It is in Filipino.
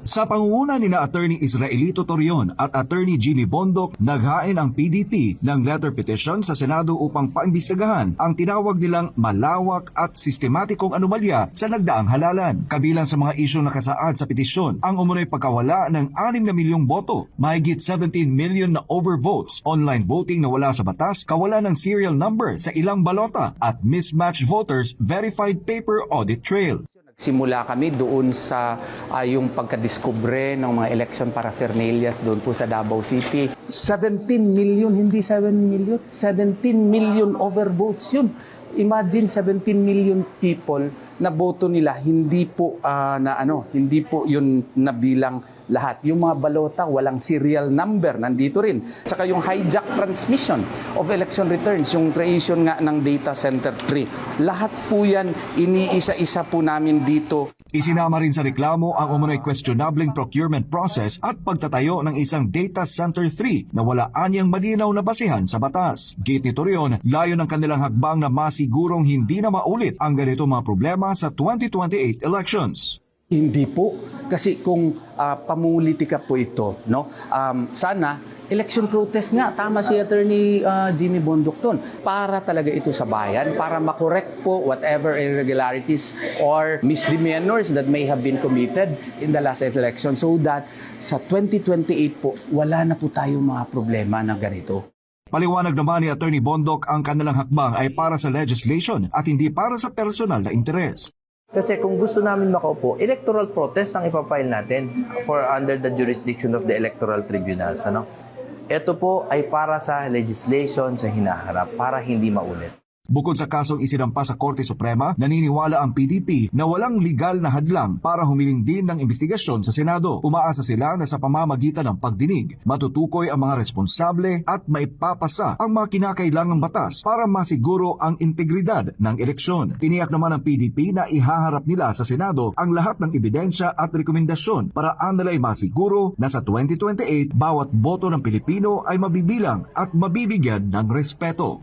Sa pangunguna ni na Attorney Israelito Torion at Attorney Jimmy Bondoc, naghain ang PDP ng letter petition sa Senado upang paimbestigahan ang tinawag nilang malawak at sistematikong anomalya sa nagdaang halalan. Kabilang sa mga isyong nakasaad sa petisyon, ang umunoy pagkawala ng 6 na milyong boto, mahigit 17 million na overvotes, online voting na wala sa batas, kawala ng serial number sa ilang balota, at mismatched voters verified paper audit trail. Simula kami doon sa yung pagkadiskubre ng mga election paraphernalias doon po sa Davao City. 17 million, hindi 7 million. 17 million overvotes yun. Imagine 17 million people na boto nila, hindi po hindi po yun nabilang lahat. Yung mga balota, walang serial number, nandito rin. Tsaka yung hijack transmission of election returns, yung creation nga ng data center 3. Lahat po yan, iniisa-isa po namin dito. Isinama rin sa reklamo ang umunoy questionableng procurement process at pagtatayo ng isang data center 3 na wala anyang malinaw na basihan sa batas. Gate ni Torion, layo ng kanilang hagbang na masigurong hindi na maulit ang ganito mga problema sa 2028 elections. Hindi po. Kasi kung pamulitika po ito, no? Sana, election protest nga. Tama si Attorney Jimmy Bondoc doon. Para talaga ito sa bayan, para makorek po whatever irregularities or misdemeanors that may have been committed in the last election so that sa 2028 po, wala na po tayong mga problema na ganito. Paliwanag naman ni Attorney Bondoc, ang kanilang hakbang ay para sa legislation at hindi para sa personal na interes. Kasi kung gusto namin makaupo, electoral protest ang ipapile natin for under the jurisdiction of the electoral tribunals. Ito po ay para sa legislation sa hinaharap, para hindi maulit. Bukod sa kasong isinampa sa Korte Suprema, naniniwala ang PDP na walang legal na hadlang para humiling din ng investigasyon sa Senado. Umaasa sila na sa pamamagitan ng pagdinig, matutukoy ang mga responsable at maipapasa ang mga kinakailangang batas para masiguro ang integridad ng eleksyon. Tiniyak naman ng PDP na ihaharap nila sa Senado ang lahat ng ebidensya at rekomendasyon para nila ay masiguro na sa 2028 bawat boto ng Pilipino ay mabibilang at mabibigyan ng respeto.